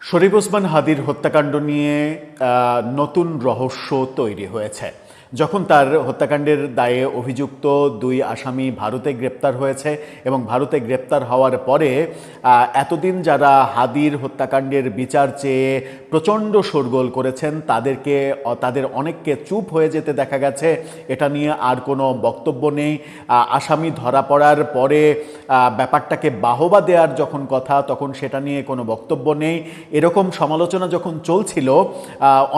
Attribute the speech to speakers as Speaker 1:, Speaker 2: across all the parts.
Speaker 1: শরীফ ওসমান হাদির হত্যাকাণ্ড নিয়ে নতুন রহস্য তৈরি হয়েছে। যখন তার হত্যাকাণ্ডের দায়ে অভিযুক্ত দুই আসামি ভারতে গ্রেপ্তার হয়েছে এবং ভারতে গ্রেপ্তার হওয়ার পরে এতদিন যারা হাদির হত্যাকাণ্ডের বিচার চেয়ে প্রচণ্ড শোরগোল করেছেন তাদের অনেককে চুপ হয়ে যেতে দেখা গেছে। এটা নিয়ে আর কোনো বক্তব্য নেই। আসামি ধরা পড়ার পরে ব্যাপারটাকে বাহবা দেওয়ার যখন কথা, তখন সেটা নিয়ে কোনো বক্তব্য নেই। এরকম সমালোচনা যখন চলছিল,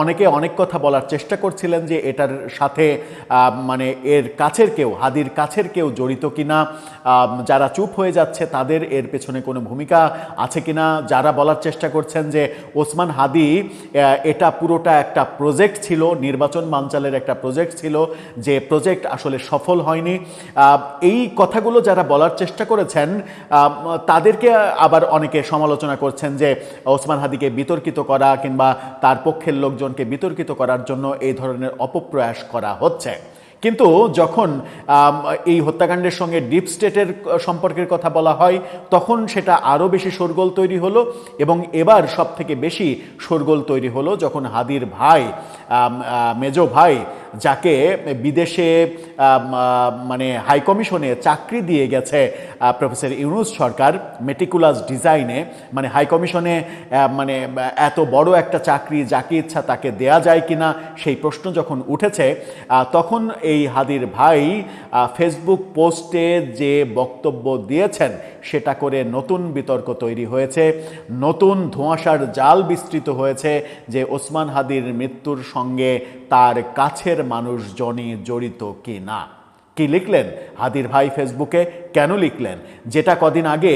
Speaker 1: অনেকে অনেক কথা বলার চেষ্টা করছিলেন যে এটার সাথে মানে এর কাছের কেউ, হাদির কাছের কেউ জড়িত কিনা, যারা চুপ হয়ে যাচ্ছে তাদের এর পেছনে কোনো ভূমিকা আছে কিনা। যারা বলার চেষ্টা করছেন যে ওসমান হাদি এটা পুরোটা একটা প্রজেক্ট ছিল, নির্বাচন বানচালের একটা প্রজেক্ট ছিল, যে প্রজেক্ট আসলে সফল হয়নি। এই কথাগুলো যারা বলার চেষ্টা করেছেন তাদেরকে আবার অনেকে সমালোচনা করছেন যে ওসমান হাদিকে বিতর্কিত করা কিংবা তার পক্ষের লোকজনকে বিতর্কিত করার জন্য এই ধরনের অপপ্রয়াস করা হচ্ছে। কিন্তু যখন এই হত্যাকাণ্ডের সঙ্গে ডিপ স্টেটের সম্পর্কের কথা বলা হয়, তখন সেটা আরও বেশি শোরগোল তৈরি হলো। এবং এবার সব থেকে বেশি শোরগোল তৈরি হলো যখন হাদির ভাই, মেজো ভাই, যাকে বিদেশে মানে হাইকমিশনে চাকরি দিয়ে গেছে প্রফেসর ইউনূস সরকার মেটিকুলাস ডিজাইনে, মানে হাইকমিশনে মানে এত বড় একটা চাকরি যাকে ইচ্ছা তাকে দেয়া যায় কিনা সেই প্রশ্ন যখন উঠেছে, তখন এই হাদির ভাই ফেসবুক পোস্টে যে বক্তব্য দিয়েছেন সেটা করে নতুন বিতর্ক তৈরি হয়েছে, নতুন ধোঁয়াশার জাল বিস্তৃত হয়েছে যে ওসমান হাদির মৃত্যুর সঙ্গে তার কাছের মানুষজনই জড়িত কি না। কি লিখলেন হাদির ভাই ফেসবুকে, কেন লিখলেন? যেটা কদিন আগে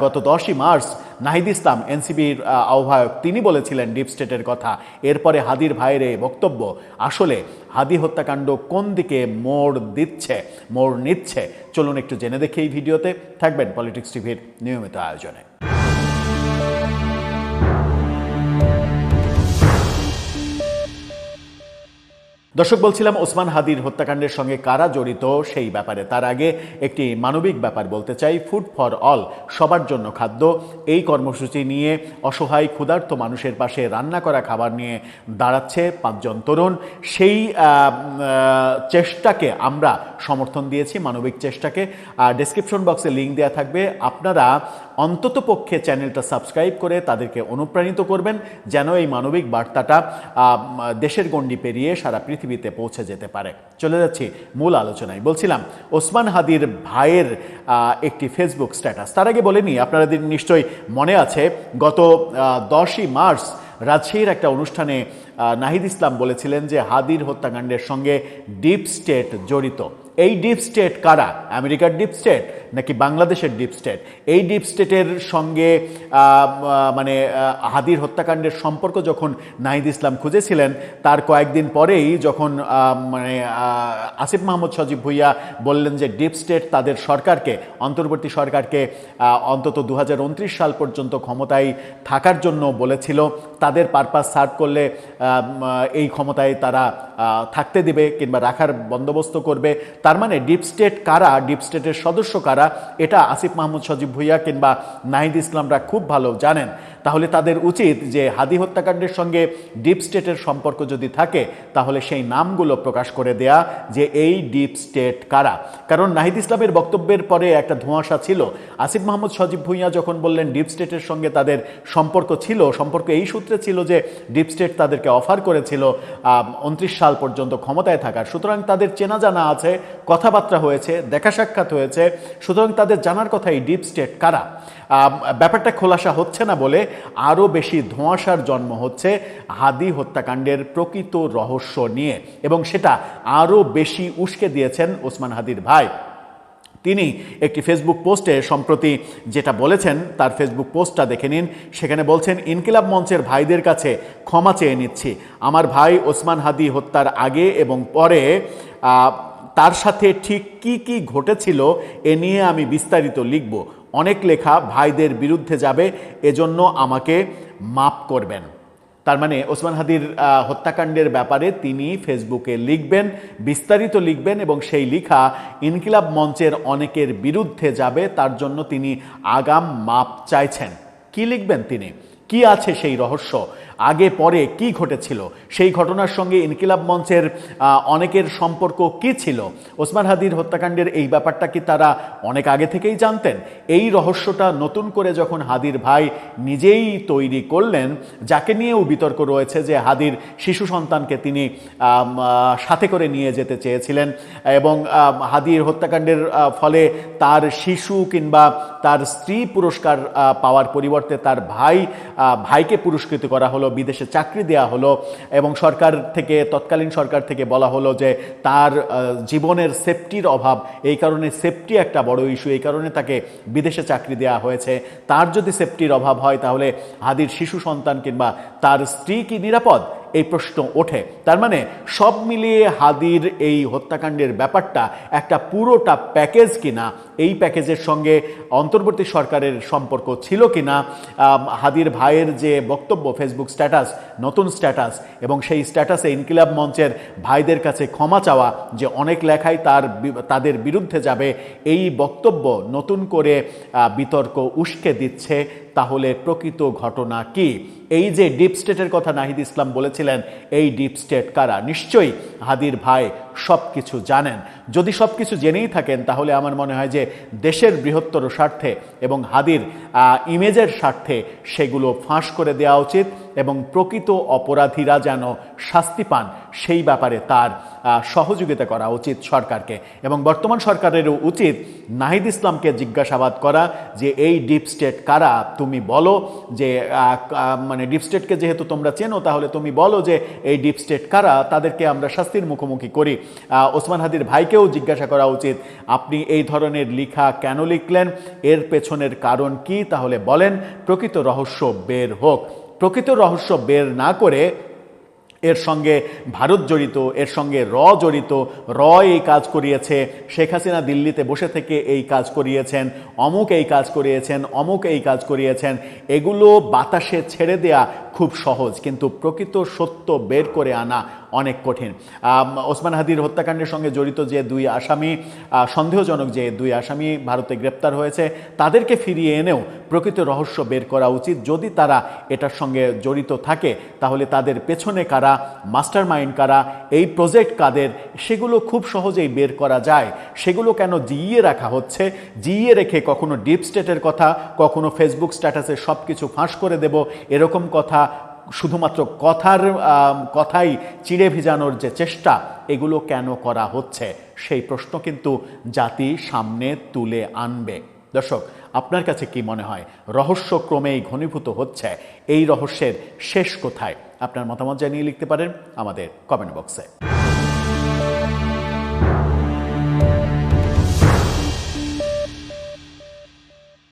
Speaker 1: গত 10ই মার্চ নাহিদ ইসলাম, এনসিপির আহ্বায়ক, তিনি বলেছিলেন ডিপ স্টেটের কথা। এরপরে হাদির ভাইয়ের এই বক্তব্য, আসলে হাদি হত্যাকাণ্ড কোন দিকে মোড় নিচ্ছে, চলুন একটু জেনে দেখে এই ভিডিওতে। থাকবেন পলিটিক্স টিভির নিয়মিত আয়োজনে। দর্শক, বলছিলাম ওসমান হাদির হত্যাকাণ্ডের সঙ্গে কারা জড়িত সেই ব্যাপারে। তার আগে একটি মানবিক ব্যাপার বলতে চাই। ফুড ফর অল, সবার জন্য খাদ্য, এই কর্মসূচি নিয়ে অসহায় ক্ষুধার্ত মানুষের পাশে রান্না করা খাবার নিয়ে দাঁড়াচ্ছে 5 জন তরুণ। সেই চেষ্টাকে আমরা সমর্থন দিয়েছি, মানবিক চেষ্টাকে। ডেসক্রিপশন বক্সে লিঙ্ক দেওয়া থাকবে, আপনারা অন্তত পক্ষে চ্যানেলটা সাবস্ক্রাইব করে তাদেরকে অনুপ্রাণিত করবেন যেন এই মানবিক বার্তাটা দেশের গণ্ডি পেরিয়ে সারা পৃথিবীতে পৌঁছে যেতে পারে। চলে যাচ্ছি মূল আলোচনায়। বলছিলাম ওসমান হাদির ভাইয়ের একটি ফেসবুক স্ট্যাটাস। তার আগে বলে নিই, আপনাদের নিশ্চয়ই মনে আছে গত 10ই মার্চ রাজশাহীর একটা অনুষ্ঠানে নাহিদ ইসলাম বলেছিলেন যে হাদির হত্যাকাণ্ডের সঙ্গে ডিপ স্টেট জড়িত। এই ডিপ স্টেট কারা? আমেরিকার ডিপ স্টেট নাকি বাংলাদেশের ডিপ স্টেট? এই ডিপ স্টেটের সঙ্গে মানে হাদির হত্যাকাণ্ডের সম্পর্ক যখন নাহিদ ইসলাম খুঁজেছিলেন, তার কয়েকদিন পরেই যখন মানে আসিফ মাহমুদ সজীব ভুইয়া বললেন যে ডিপ স্টেট তাদের সরকারকে, অন্তর্বর্তী সরকারকে অন্তত 2029 সাল পর্যন্ত ক্ষমতায় থাকার জন্য বলেছিল, তাদের পারপাস সার্ভ করলে এই ক্ষমতায় তারা থাকতে দিবে কিংবা রাখার বন্দোবস্ত করবে। তার মানে ডিপ স্টেট কারা, ডিপ স্টেটের সদস্য কারা, এটা আসিফ মাহমুদ সজীব ভুইয়া কিংবা নাহিদ ইসলামরা খুব ভালো জানেন। তাহলে তাদের উচিত যে হাদি হত্যাকাণ্ডের সঙ্গে ডিপ স্টেটের সম্পর্ক যদি থাকে তাহলে সেই নামগুলো প্রকাশ করে দেয়া যে এই ডিপ স্টেট কারা। কারণ নাহিদ ইসলামের বক্তব্যের পরে একটা ধোঁয়াশা ছিল। আসিফ মাহমুদ সজীব ভুইয়া যখন বললেন ডিপ স্টেটের সঙ্গে তাদের সম্পর্ক ছিল, সম্পর্ক এই সূত্রে ছিল যে ডিপ স্টেট তাদেরকে অফার করেছিল 29 সাল পর্যন্ত ক্ষমতায় থাকার। সুতরাং তাদের চেনা জানা আছে, কথাবার্তা হয়েছে, দেখা সাক্ষাৎ হয়েছে, সুতরাং তাদের জানার কথা এই ডিপ স্টেট কারা। ব্যাপারটা খোলাসা হচ্ছে না বলে আরও বেশি ধোঁয়াশার জন্ম হচ্ছে হাদি হত্যাকাণ্ডের প্রকৃত রহস্য নিয়ে, এবং সেটা আরও বেশি উস্কে দিয়েছেন ওসমান হাদির ভাই। তিনি একটি ফেসবুক পোস্টে সম্প্রতি যেটা বলেছেন, তার ফেসবুক পোস্টটা দেখে নিন। সেখানে বলছেন, ইনকিলাব মঞ্চের ভাইদের কাছে ক্ষমা চেয়ে নিচ্ছি। আমার ভাই ওসমান হাদি হত্যার আগে এবং পরে তার সাথে ঠিক কি কি ঘটেছিল এ নিয়ে আমি বিস্তারিত লিখব। অনেক লেখা ভাইদের বিরুদ্ধে যাবে, এজন্য আমাকে মাফ করবেন। তার মানে ওসমান হাদির হত্যাকাণ্ডের ব্যাপারে তিনি ফেসবুকে লিখবেন, বিস্তারিত লিখবেন, এবং সেই লেখা ইনকিলাব মঞ্চের অনেকের বিরুদ্ধে যাবে, তার জন্য তিনি আগাম মাপ চাইছেন। কি লিখবেন তিনি? কি আছে সেই রহস্য, আগে পরে কি ঘটেছিল, সেই ঘটনার সঙ্গে ইনকিলাব মঞ্চের অনেকের সম্পর্ক কি ছিল, ওসমান হাদির হত্যাকাণ্ডের এই ব্যাপারটা কি তারা অনেক আগে থেকেই জানতেন? এই রহস্যটা নতুন করে যখন হাদির ভাই নিজেই তৈরি করলেন, যাকে নিয়েও বিতর্ক রয়েছে যে হাদির শিশু সন্তানকে তিনি সাথে করে নিয়ে যেতে চেয়েছিলেন এবং হাদির হত্যাকাণ্ডের ফলে তার শিশু কিংবা তার স্ত্রী পুরস্কার পাওয়ার পরিবর্তে তার ভাইকে পুরস্কৃত করা হলো, বিদেশে চাকরি দেওয়া হলো এবং তৎকালীন সরকার থেকে বলা হলো যে তার জীবনের সেফটির অভাব, এই কারণে সেফটি একটা বড় ইস্যু, এই কারণে তাকে বিদেশে চাকরি দেওয়া হয়েছে। তার যদি সেফটির অভাব হয় তাহলে হাদির শিশু সন্তান কিংবা তার স্ত্রী কি নিরাপদ, এই প্রশ্ন ওঠে। তার মানে সব মিলিয়ে হাদির এই হত্যাকাণ্ডের ব্যাপারটা একটা পুরোটা প্যাকেজ কিনা, এই প্যাকেজের সঙ্গে অন্তর্বর্তী সরকারের সম্পর্ক ছিল কিনা, হাদির ভাইয়ের যে বক্তব্য, ফেসবুক স্ট্যাটাস, নতুন স্ট্যাটাস, এবং সেই স্ট্যাটাসে ইনকিলাব মঞ্চের ভাইদের কাছে ক্ষমা চাওয়া যে অনেক লেখাই তাদের বিরুদ্ধে যাবে, এই বক্তব্য নতুন করে বিতর্ক উস্কে দিচ্ছে। তাহলে প্রকৃত ঘটনা কি? এই যে ডিপ স্টেটের কথা নাহিদ ইসলাম বলেছিলেন, এই ডিপ স্টেট কারা? নিশ্চয়ই হাদির ভাই সব কিছু জানেন। যদি সব কিছু জেনেই থাকেন তাহলে আমার মনে হয় যে দেশের বৃহত্তর স্বার্থে এবং হাদির ইমেজের স্বার্থে সেগুলো ফাঁস করে দেওয়া উচিত এবং প্রকৃত অপরাধীরা যেন শাস্তি পান সেই ব্যাপারে তার সহযোগিতা করা উচিত সরকারকে। এবং বর্তমান সরকারেরও উচিত নাহিদ ইসলামকে জিজ্ঞাসাবাদ করা যে এই ডিপ স্টেট কারা, তুমি বলো যে মানে ডিপ স্টেটকে যেহেতু তোমরা চেনো তাহলে তুমি বলো যে এই ডিপ স্টেট কারা, তাদেরকে আমরা শাস্তির মুখোমুখি করি। ওসমান হাদির ভাইকেও জিজ্ঞাসা করা উচিত, আপনি এই ধরনের লেখা কেন লিখলেন, এর পেছনের কারণ কি, তাহলে বলেন, প্রকৃত রহস্য বের হোক। প্রকৃত রহস্য বের না করে এর সঙ্গে ভারত জড়িত, এর সঙ্গে জড়িত, এই কাজ করিয়েছে, শেখ হাসিনা দিল্লিতে বসে থেকে এই কাজ করিয়েছেন, অমুক এই কাজ করিয়েছেন, অমুক এই কাজ করিয়েছেন, এগুলো বাতাসে ছেড়ে দেয়া খুব সহজ, কিন্তু প্রকৃত সত্য বের করে আনা অনেক কঠিন। ওসমান হাদির হত্যাকাণ্ডের সঙ্গে জড়িত যে দুই আসামি, সন্দেহজনক যে দুই আসামি ভারতে গ্রেপ্তার হয়েছে, তাদেরকে ফিরিয়ে এনেও প্রকৃত রহস্য বের করা উচিত। যদি তারা এটার সঙ্গে জড়িত থাকে তাহলে তাদের পেছনে কারা, মাস্টার মাইন্ড কারা, এই প্রজেক্ট কাদের, সেগুলো খুব সহজেই বের করা যায়। সেগুলো কেন জিইয়ে রাখা হচ্ছে? জিইয়ে রেখে কখনো ডিপ স্টেটের কথা, কখনো ফেসবুক স্ট্যাটাসে সব কিছু ফাঁস করে দেব, এরকম কথা, শুধুমাত্র কথাই চিড়ে ভিজানোর যে চেষ্টা, এগুলো কেন করা হচ্ছে সেই প্রশ্ন কিন্তু জাতি সামনে তুলে আনবে। দর্শক, আপনার কাছে কি মনে হয়? রহস্য ক্রমেই ঘনীভূত হচ্ছে, এই রহস্যের শেষ কোথায়? আপনার মতামত জানিয়ে লিখতে পারেন আমাদের কমেন্ট বক্সে।